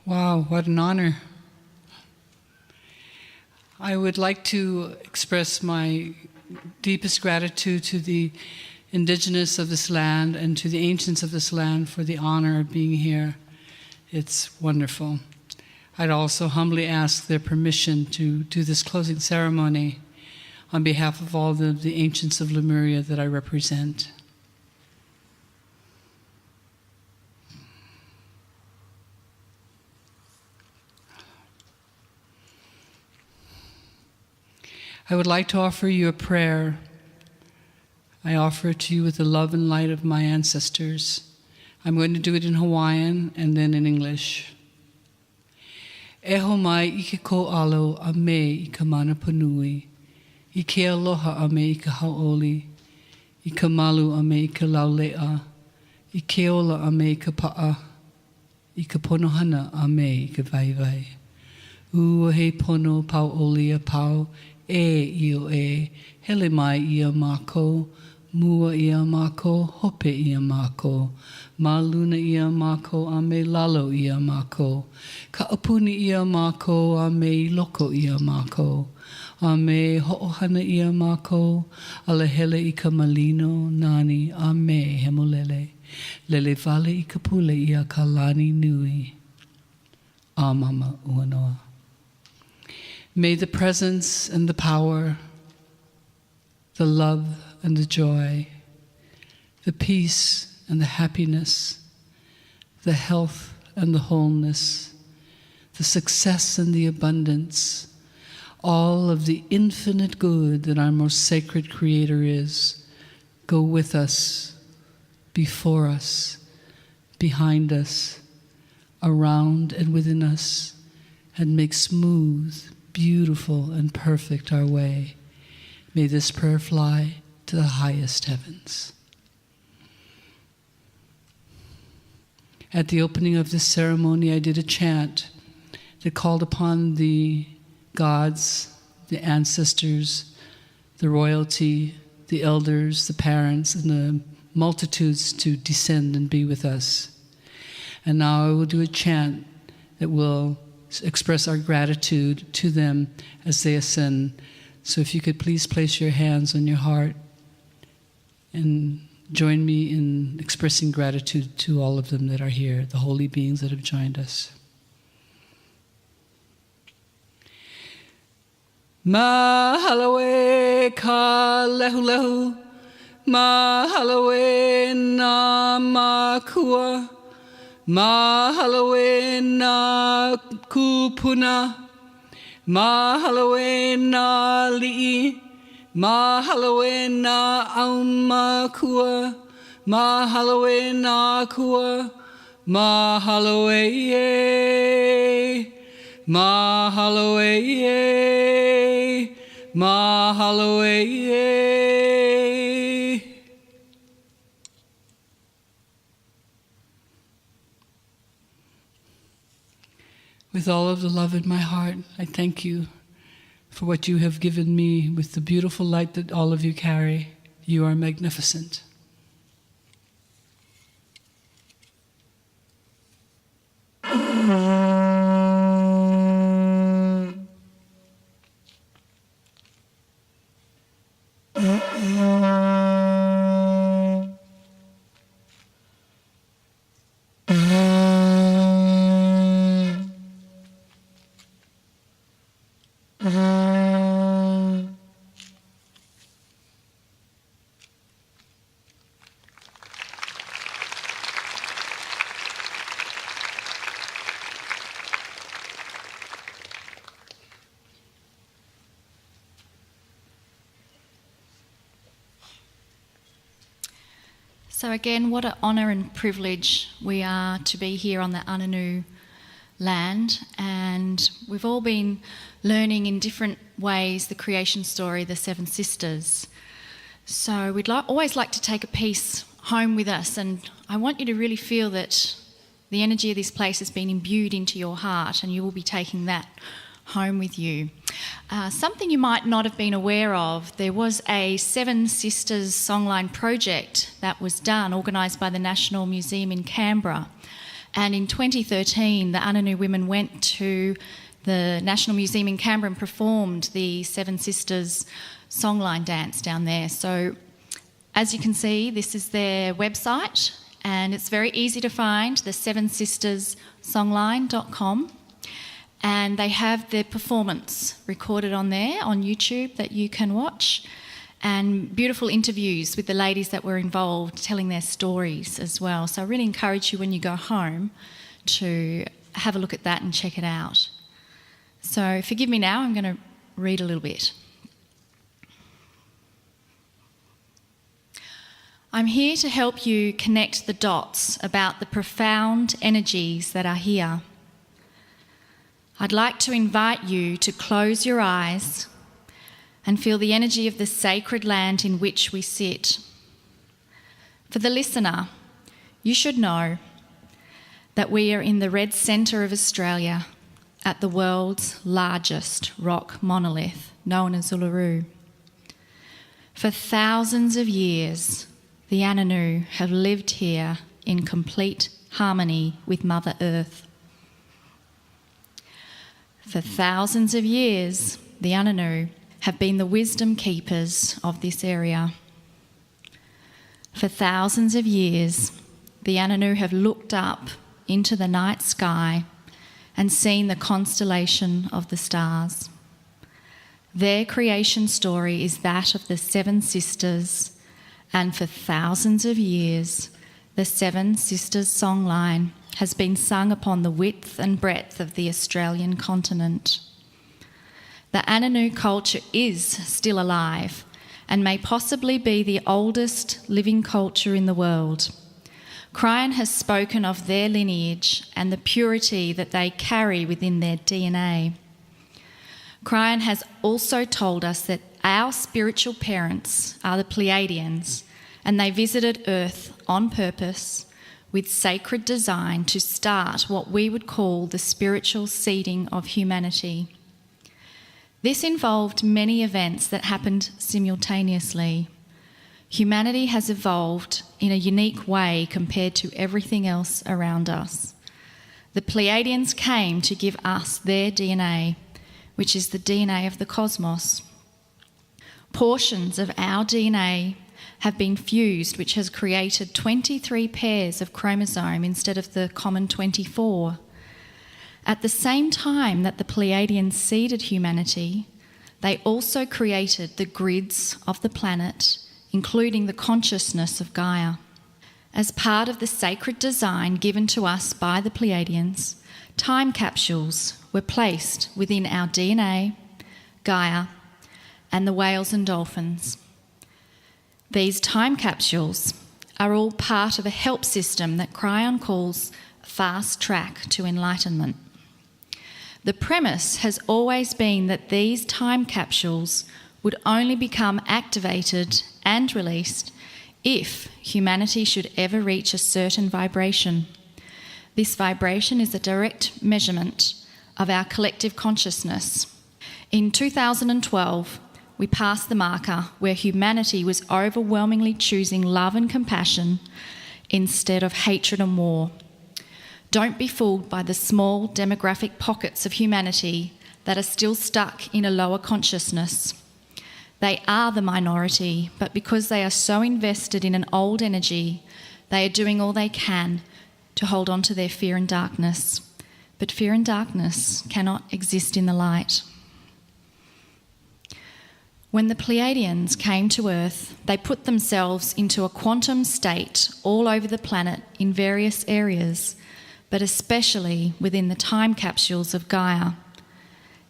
Wow, what an honor. I would like to express my deepest gratitude to the indigenous of this land and to the ancients of this land for the honor of being here. It's wonderful. I'd also humbly ask their permission to do this closing ceremony on behalf of all the ancients of Lemuria that I represent. I would like to offer you a prayer. I offer it to you with the love and light of my ancestors. I'm going to do it in Hawaiian and then in English. E ho mai I ke ko alo a me I ka mana panui. I ke aloha a me I ka hauoli. I ka malu a me I ka laulea. I ke ola a me I ka pa'a. I ka ponohana a me I ka vaivai. Ua he pono pau olia pau. E io e, hele mai ia mako, mua ia mako, hope ia mako, maluna ia mako, a me lalo ia mako, ka apuni ia mako, a me loko ia mako, a me ho'ohana ia mako, a le hele I ka malino, nani, a me hemolele, lele vale I ka pule ia ka lani nui, a mama uanoa. May the presence and the power, the love and the joy, the peace and the happiness, the health and the wholeness, the success and the abundance, all of the infinite good that our most sacred Creator is, go with us, before us, behind us, around and within us, and make smooth, beautiful and perfect our way. May this prayer fly to the highest heavens. At the opening of this ceremony, I did a chant that called upon the gods, the ancestors, the royalty, the elders, the parents, and the multitudes to descend and be with us. And now I will do a chant that will express our gratitude to them as they ascend. So if you could please place your hands on your heart and join me in expressing gratitude to all of them that are here, the holy beings that have joined us. Mahalawe ka lehu lehu, mahalawe na makua, mahalawe na kupuna, mahalawe na li'i, mahalawe na aumakua, mahalawe na kua, mahalawe ye, mahalawe ye, mahalawe ye. With all of the love in my heart, I thank you for what you have given me with the beautiful light that all of you carry. You are magnificent. So again, what an honour and privilege we are to be here on the Ananu land, and we've all been learning in different ways the creation story, the Seven Sisters. So we'd always like to take a piece home with us, and I want you to really feel that the energy of this place has been imbued into your heart, and you will be taking that home with you. Something you might not have been aware of, there was a Seven Sisters songline project that was done, organised by the National Museum in Canberra, And in 2013, the Ananu women went to the National Museum in Canberra and performed the Seven Sisters songline dance down there. So as you can see, this is their website, and it's very easy to find, the sevensisterssongline.com. And they have their performance recorded on there on YouTube that you can watch, and beautiful interviews with the ladies that were involved telling their stories as well. So I really encourage you when you go home to have a look at that and check it out. So forgive me now, I'm going to read a little bit. I'm here to help you connect the dots about the profound energies that are here. I'd like to invite you to close your eyes and feel the energy of the sacred land in which we sit. For the listener, you should know that we are in the red centre of Australia at the world's largest rock monolith, known as Uluru. For thousands of years, the Ananu have lived here in complete harmony with Mother Earth. For thousands of years, the Ananu have been the wisdom keepers of this area. For thousands of years, the Ananu have looked up into the night sky and seen the constellation of the stars. Their creation story is that of the Seven Sisters, and for thousands of years, the Seven Sisters songline has been sung upon the width and breadth of the Australian continent. The Ananu culture is still alive and may possibly be the oldest living culture in the world. Kryon has spoken of their lineage and the purity that they carry within their DNA. Kryon has also told us that our spiritual parents are the Pleiadians, and they visited Earth on purpose with sacred design to start what we would call the spiritual seeding of humanity. This involved many events that happened simultaneously. Humanity has evolved in a unique way compared to everything else around us. The Pleiadians came to give us their DNA, which is the DNA of the cosmos. Portions of our DNA have been fused, which has created 23 pairs of chromosome instead of the common 24. At the same time that the Pleiadians seeded humanity, they also created the grids of the planet, including the consciousness of Gaia. As part of the sacred design given to us by the Pleiadians, time capsules were placed within our DNA, Gaia, and the whales and dolphins. These time capsules are all part of a help system that Kryon calls Fast Track to Enlightenment. The premise has always been that these time capsules would only become activated and released if humanity should ever reach a certain vibration. This vibration is a direct measurement of our collective consciousness. In 2012, we passed the marker where humanity was overwhelmingly choosing love and compassion instead of hatred and war. Don't be fooled by the small demographic pockets of humanity that are still stuck in a lower consciousness. They are the minority, but because they are so invested in an old energy, they are doing all they can to hold on to their fear and darkness. But fear and darkness cannot exist in the light. When the Pleiadians came to Earth, they put themselves into a quantum state all over the planet in various areas, but especially within the time capsules of Gaia.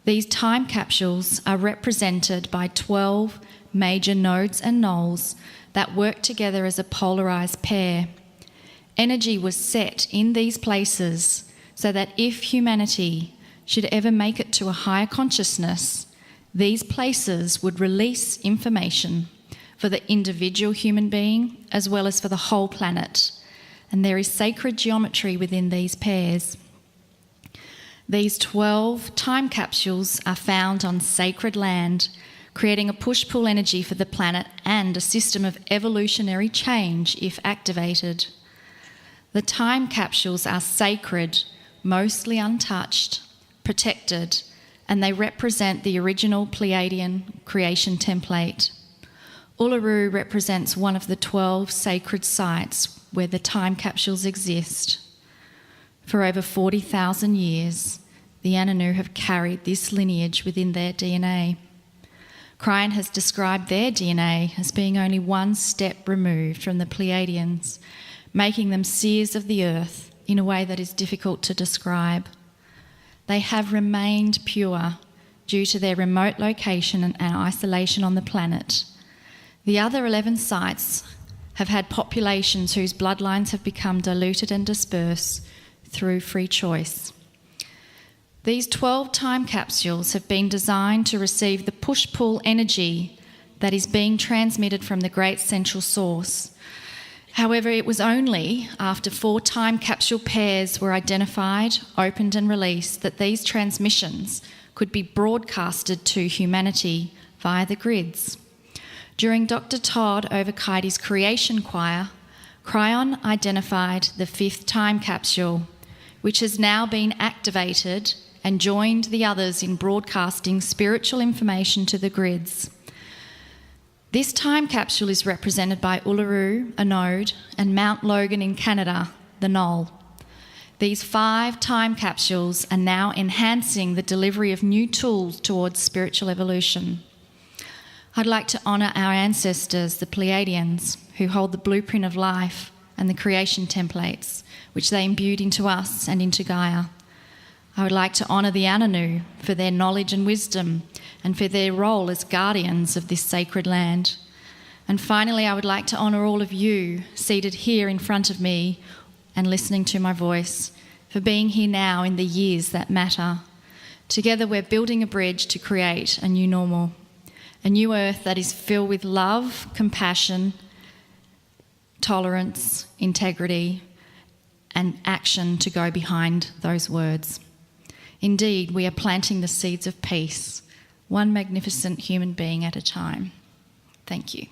These time capsules are represented by 12 major nodes and noles that work together as a polarised pair. Energy was set in these places so that if humanity should ever make it to a higher consciousness, these places would release information for the individual human being as well as for the whole planet. And there is sacred geometry within these pairs. These 12 time capsules are found on sacred land, creating a push-pull energy for the planet and a system of evolutionary change if activated. The time capsules are sacred, mostly untouched, protected, and they represent the original Pleiadian creation template. Uluru represents one of the 12 sacred sites where the time capsules exist. For over 40,000 years, the Ananu have carried this lineage within their DNA. Kryon has described their DNA as being only one step removed from the Pleiadians, making them seers of the earth in a way that is difficult to describe. They have remained pure due to their remote location and isolation on the planet. The other 11 sites have had populations whose bloodlines have become diluted and dispersed through free choice. These 12 time capsules have been designed to receive the push-pull energy that is being transmitted from the great central source. However, it was only after 4 time capsule pairs were identified, opened and released that these transmissions could be broadcasted to humanity via the grids. During Dr. Todd Overkaity's creation choir, Kryon identified the 5th time capsule, which has now been activated and joined the others in broadcasting spiritual information to the grids. This time capsule is represented by Uluru, a node, and Mount Logan in Canada, the knoll. These 5 time capsules are now enhancing the delivery of new tools towards spiritual evolution. I'd like to honour our ancestors, the Pleiadians, who hold the blueprint of life and the creation templates, which they imbued into us and into Gaia. I would like to honour the Ananu for their knowledge and wisdom and for their role as guardians of this sacred land. And finally, I would like to honour all of you seated here in front of me and listening to my voice for being here now in the years that matter. Together we're building a bridge to create a new normal, a new earth that is filled with love, compassion, tolerance, integrity, and action to go behind those words. Indeed, we are planting the seeds of peace, one magnificent human being at a time. Thank you.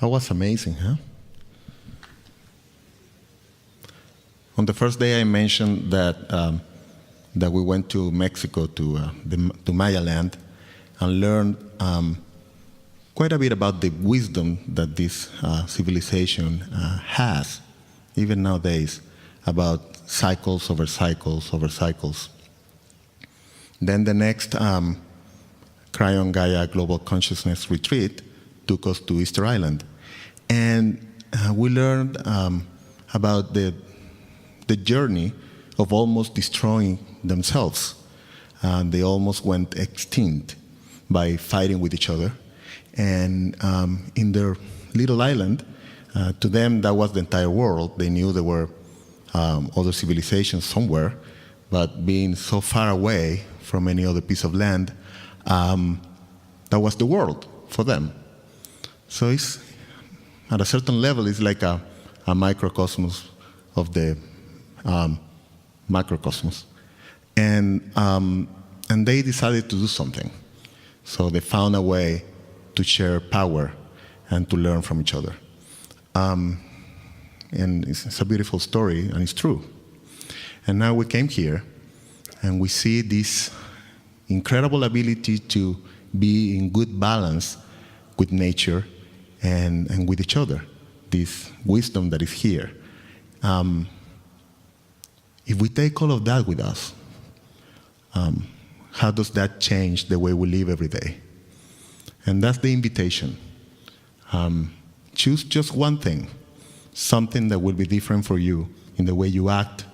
That was amazing, huh? On the first day, I mentioned that that we went to Mexico to Maya land and learned quite a bit about the wisdom that this civilization has, even nowadays, about cycles over cycles over cycles. Then the next Kryon Gaia Global Consciousness Retreat took us to Easter Island. And we learned about the journey of almost destroying themselves. They almost went extinct by fighting with each other. And in their little island, to them that was the entire world. They knew there were other civilizations somewhere, but being so far away from any other piece of land, that was the world for them. So it's, at a certain level, it's like a microcosmos of the macrocosmos. And they decided to do something. So they found a way to share power and to learn from each other. And it's a beautiful story, and it's true. And now we came here, and we see this incredible ability to be in good balance with nature and with each other, this wisdom that is here. If we take all of that with us, how does that change the way we live every day? And that's the invitation. Choose just one thing, something that will be different for you in the way you act,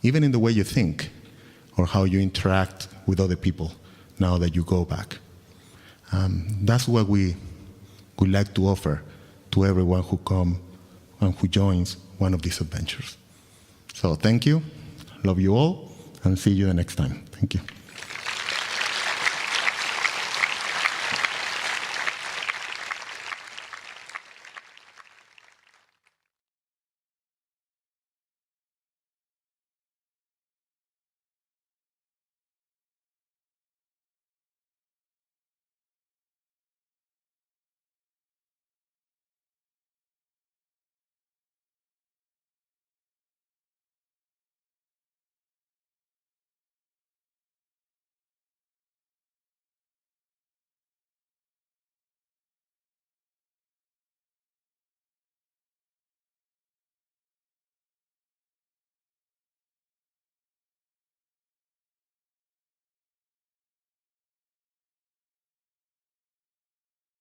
even in the way you think, or how you interact with other people now that you go back. That's what we would like to offer to everyone who comes and who joins one of these adventures. So thank you, love you all, and see you the next time. Thank you.